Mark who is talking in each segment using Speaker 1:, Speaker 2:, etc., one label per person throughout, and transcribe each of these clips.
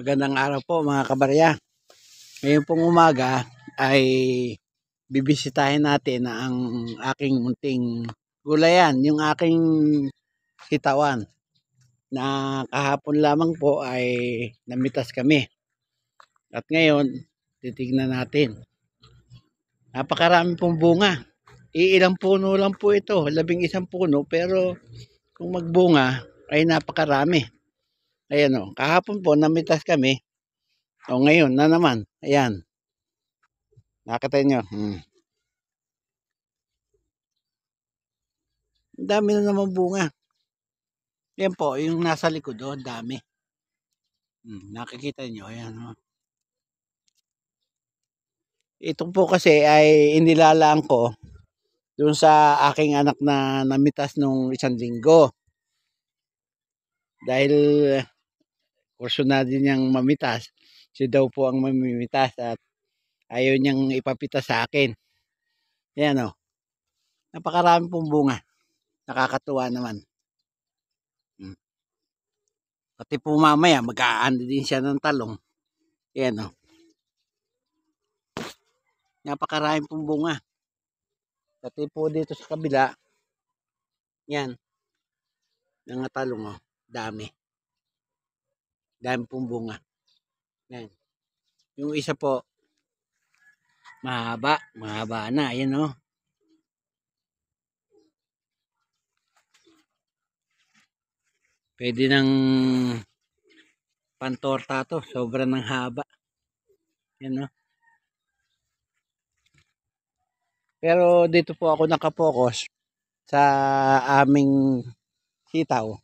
Speaker 1: Magandang araw po mga kabarya. Ngayon pong umaga ay bibisitahin natin ang aking munting gulayan, yung aking sitawan na kahapon lamang po ay namitas kami. At ngayon, titignan natin. Napakarami pong bunga. Iilang puno lang po ito, 11 puno, pero kung magbunga ay napakarami. Ayan o, kahapon po namitas kami. O ngayon na naman, ayan. Nakita nyo. Ang dami na naman bunga. Yan po, yung nasa likod o, dami. Nakikita nyo, ayan o. Ito po kasi ay inilalaan ko doon sa aking anak na namitas nung 1 linggo. Dahil kurso na din niyang mamitas, siya daw po ang mamimitas at ayaw niyang ipapitas sa akin. Ayan o. Napakarami pong bunga. Nakakatuwa naman. Pati po mamaya mag-aandi din siya ng talong. Ayan o. Napakaraming pong bunga. Pati po dito sa kabila. Yan. Mga talong o. Dami. Dami pong bunga. Yan. Yung isa po mahaba. Mahaba na. Ayan o. Pwede ng pantorta to. Sobra ng haba. Yan o. Pero dito po ako nakapokus sa aming sitaw.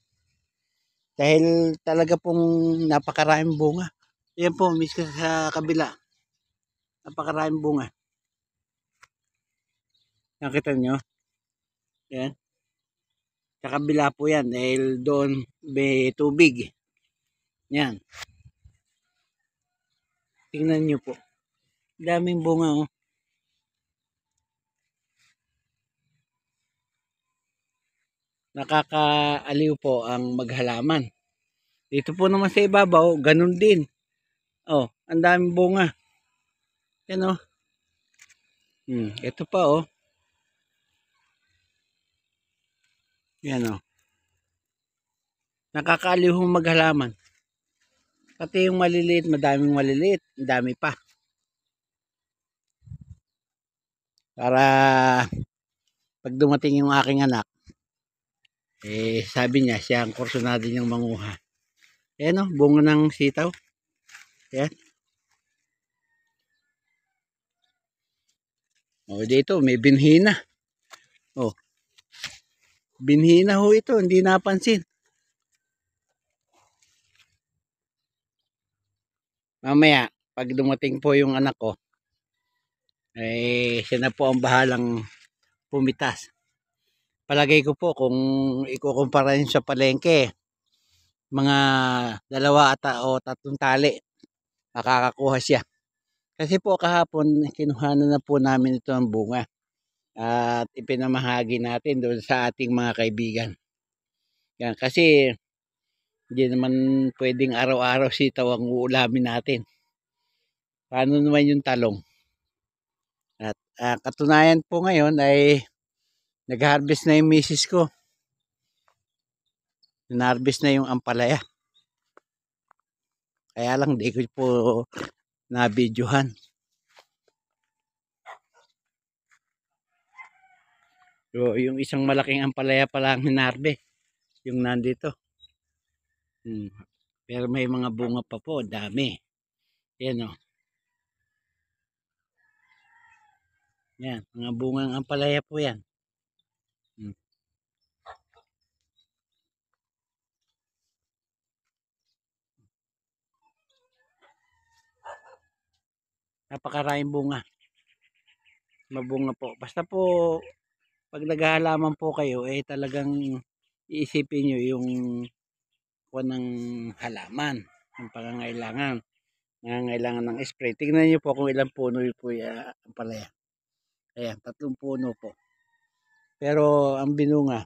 Speaker 1: Dahil talaga pong napakaraming bunga. Yan po, miska sa kabila. Napakaraming bunga. Nakita nyo? Yan. Sa kabila po yan. Dahil doon may tubig. Yan. Tingnan nyo po. Daming bunga oh. Nakakaaliw po ang maghalaman. Dito po naman sa ibabaw, ganun din. Oh, ang daming bunga. Yan oh. Ito pa oh. Yan oh. Nakakaaliw ang maghalaman. Pati yung maliliit, madaming maliliit. Ang dami pa. Para pag dumating yung aking anak, sabi niya, siya ang kursunado niyang manguha. Ayan o, bunga ng sitaw. Ayan. O, dito, may binhina. O, binhina ho ito, hindi napansin. Mamaya, pag dumating po yung anak ko, siya na po ang bahalang pumitas. Palagay ko po, kung ikukumpara yun sa palengke, mga 2 o 3 tali, makakakuha siya. Kasi po kahapon, kinuhanan na po namin ito ng bunga. At ipinamahagi natin doon sa ating mga kaibigan. Yan, kasi hindi naman pwedeng araw-araw sitaw ang uulamin natin. Paano naman yung talong? At katunayan po ngayon ay nag-harvest na yung misis ko. Nag-harvest na yung ampalaya. Kaya lang di ko po na-videohan. So, yung isang malaking ampalaya pala ang hinarvest. Yung nandito. Pero may mga bunga pa po. Dami. Yan o. Yan. Mga bungang ampalaya po yan. Napakaraming bunga. Mabunga po. Basta po pag naghahalaman po kayo talagang iisipin nyo yung ng halaman, yung pangangailangan ng spray. Tingnan nyo po kung ilang puno po yung ampalaya. Ayan, 3 puno po. Pero ang binunga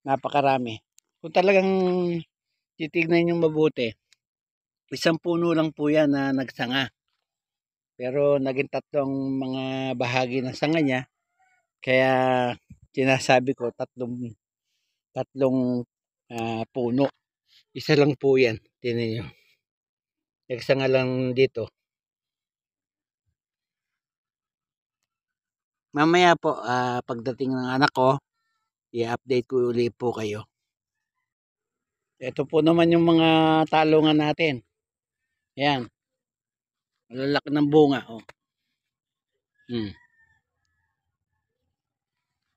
Speaker 1: napakarami. Kung talagang titignan nyo mabuti, Isang puno lang po yan na nagsanga. Pero naging tatlong mga bahagi ng sanga niya. Kaya sinasabi ko tatlong puno. Isa lang po yan. Tingnan nyo. Nagsanga lang dito. Mamaya po, pagdating ng anak ko, i-update ko ulit po kayo. Ito po naman yung mga talungan natin. Ayan. Malalaki ng bunga. Oh.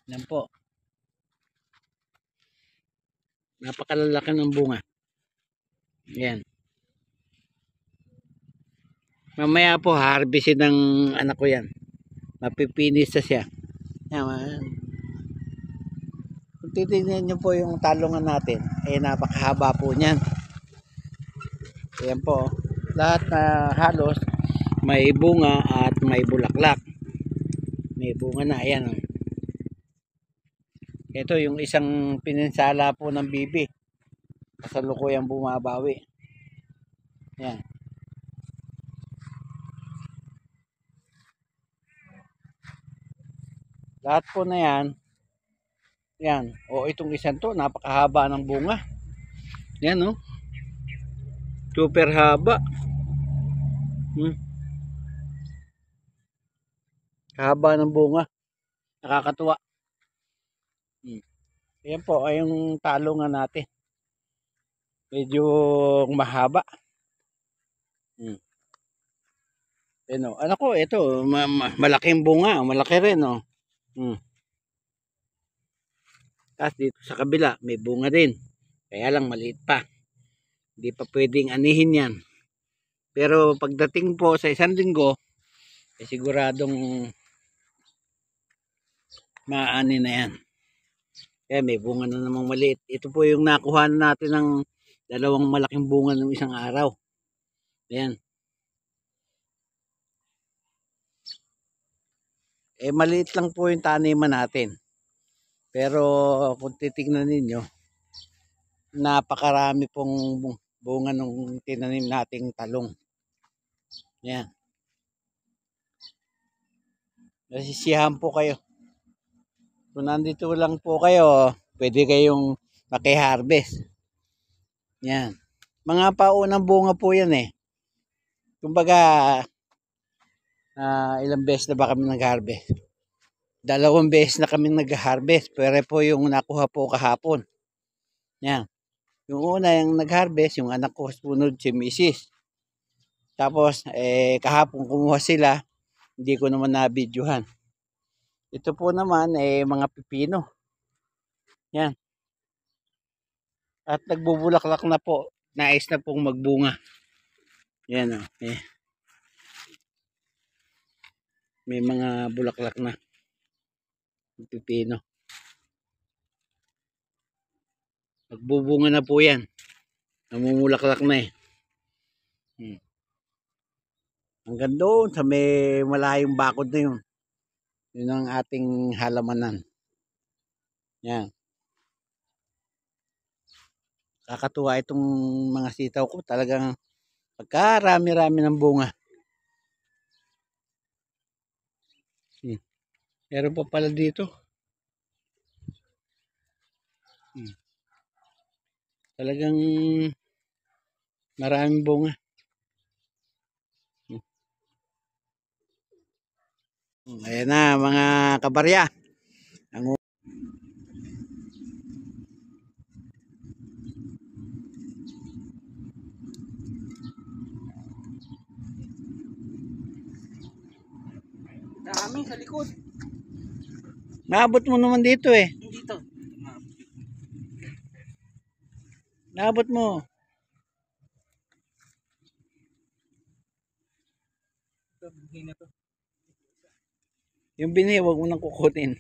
Speaker 1: Yan po. Napakalalaki ng bunga. Ayan. Mamaya po, harvestin ng anak ko yan. Mapipinis na siya. Ayan. Kung titignan nyo po yung talungan natin, napakahaba po niyan. Ayan po. Lahat na halos may bunga at may bulaklak. May bunga na. Ayan. Ito yung isang pininsala po ng bibi. Kasalukuyang bumabawi. Ayan. Lahat po na yan. Yan. O itong isang to, napakahaba ng bunga. Yan o. Super haba. Haba ng bunga. Nakakatuwa. Ayan po ay yung talungan natin. Medyo mahaba. Ano, anak ko, ito, malaking bunga. Malaki rin o. Tapos dito sa kabila, may bunga din. Kaya lang maliit pa. Hindi pa pwedeng anihin yan. Pero pagdating po sa isang linggo, siguradong maani na yan. Kaya may bunga na namang maliit. Ito po yung nakuha natin ng dalawang malaking bunga ng isang araw. Ayan. Maliit lang po yung taniman natin. Pero kung titignan ninyo, napakarami pong bunga ng tinanim nating talong. Ayan. Nasisiyahan po kayo. Kung nandito lang po kayo, pwede kayong maki-harvest. Yan. Mga paunang bunga po yan eh. Kumbaga, ilang beses na ba kami nag-harvest? 2 beses na kami nag-harvest. Pero po yung nakuha po kahapon. Yan. Yung una yung nag-harvest, yung anak ko sunod si Mrs. Tapos, kahapon kumuha sila. Hindi ko naman na-videohan. Ito po naman, mga pipino. Yan. At nagbubulaklak na po. Nais na pong magbunga. Yan o. May mga bulaklak na. Pipino. Magbubunga na po yan. Namumulaklak na eh. Hanggang doon sa may malayong bakod na yun. Yun ang ating halamanan. Yan. Kakatuwa itong mga sitaw ko. Talagang pagkarami-rami ng bunga. Meron pa pala dito. Talagang maraming bunga. Ayan na mga kabarya. Dami sa likod. Naabot mo naman dito eh. Dito. Naabot mo. Yung binhi, wag mo nang kukutin.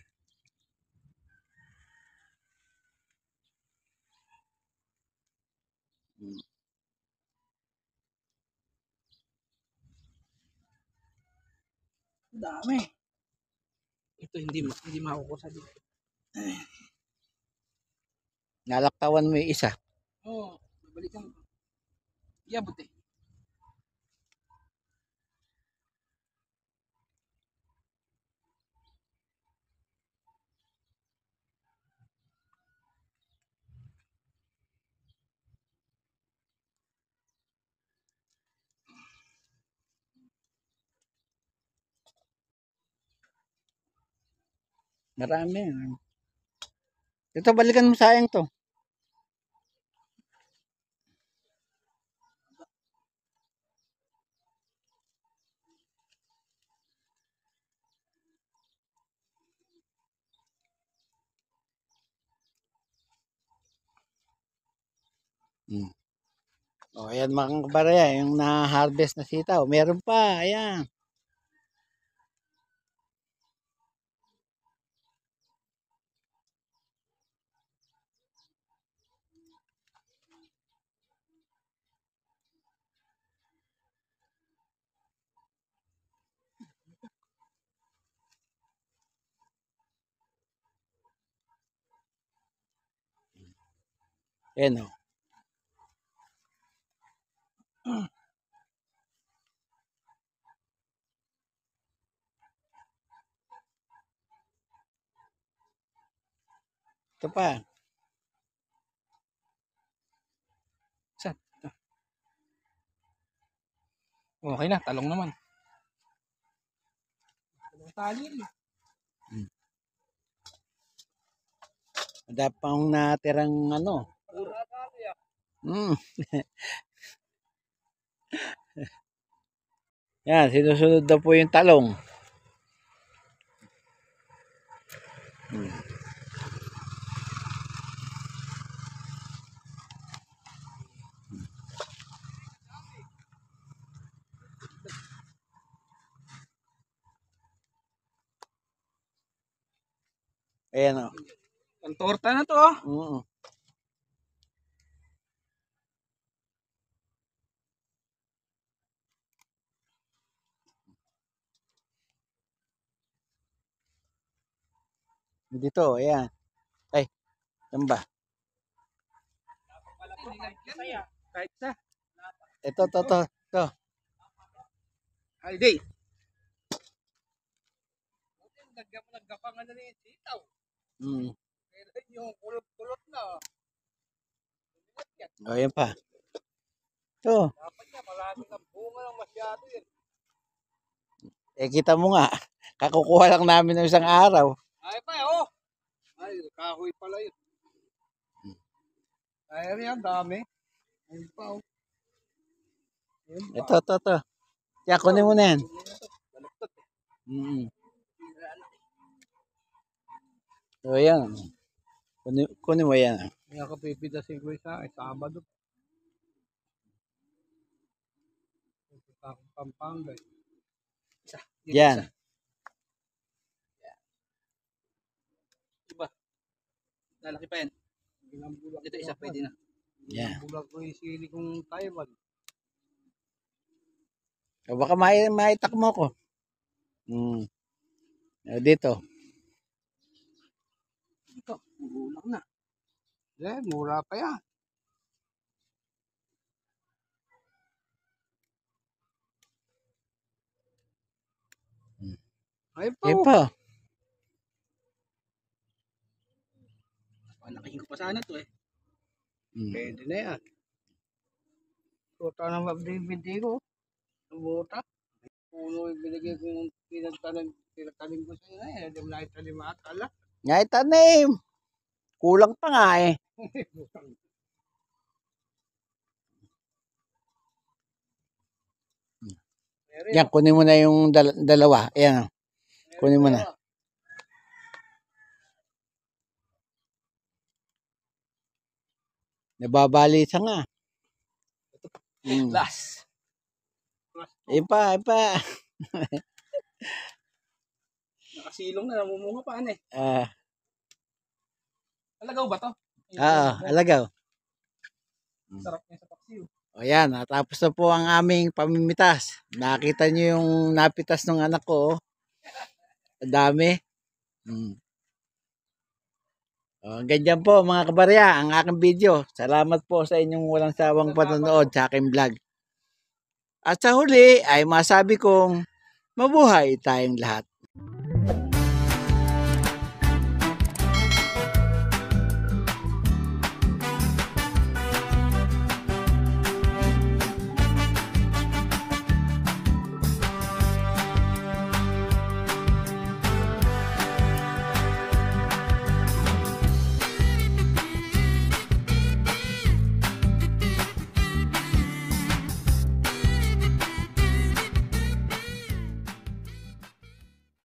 Speaker 1: Dami. Ito hindi makukuha dito. Nalaktawan mo yung isa. Oo, balikan ko. Iabot eh. Marami. Ito, balikan mo sayang to. Hmm. O, ayan mga kabarya, yung na-harvest na sitaw. Meron pa, ayan. Ayan o. Ito pa.
Speaker 2: Saan? Okay na, talong naman. Talong tali.
Speaker 1: Dapat pang natirang ano. Hmm. Yan, sinusunod na po yung talong. Ayan o.
Speaker 2: Ang torta na to, oh.
Speaker 1: Oo. Dito, ayan. Ay, yan ba?
Speaker 2: Kahit sa.
Speaker 1: Ito.
Speaker 2: Holiday. Nagkapang ano na yung sitaw.
Speaker 1: Hmm.
Speaker 2: Kailan yung kulot-kulot na.
Speaker 1: O, yan pa. Ito.
Speaker 2: Dapat niya, marami ng bunga ng masyado yun.
Speaker 1: Kita mo nga. Kakukuha lang namin ng isang araw.
Speaker 2: Ay pa, oh. Ay, kahoy pala yun. Ay, yan, dami. Ayun pa, oh. Ayun pa.
Speaker 1: Ito. Kaya kunin mo na yan. So, ayan. Kunin mo yan.
Speaker 2: Kaya ka pipidasin ko isa, ay Sabado. Punta akong Pampanga. Isa.
Speaker 1: Yan.
Speaker 2: Iba. Lalaki pa yan. Ito isa, pwede na.
Speaker 1: Yan.
Speaker 2: Bulag ko yung sili kong Taiwan.
Speaker 1: O, baka maitak mo ko. O, dito.
Speaker 2: Ito, magulang na. Mura pa yan. Ay pa,
Speaker 1: Yan
Speaker 2: oh.
Speaker 1: pa.
Speaker 2: Panakin ko pa sana to eh.
Speaker 1: Hmm.
Speaker 2: Pwede na yan. Tuta ng magbibinti ko. Buta. Puno yung binigay ko yung pinagtanim ko sa ina eh. Hindi mo nakitanim atala.
Speaker 1: Nga itanim. Kulang pa nga eh. Yan, kunin mo na yung dalawa. Ayan. Kunin mo na. Nababalisa nga.
Speaker 2: Last.
Speaker 1: Ipa.
Speaker 2: Nakasilong na, namumunga pa ano eh.
Speaker 1: Ah,
Speaker 2: Alagaw ba to?
Speaker 1: alagaw.
Speaker 2: Sarap niya sa paksiw.
Speaker 1: O yan, natapos na po ang aming pamimitas. Nakita nyo yung napitas ng anak ko. Ang dami. O, ganyan po mga kabarya ang aking video. Salamat po sa inyong walang sawang panonood sa aking vlog. At sa huli ay masabi kong mabuhay tayong lahat.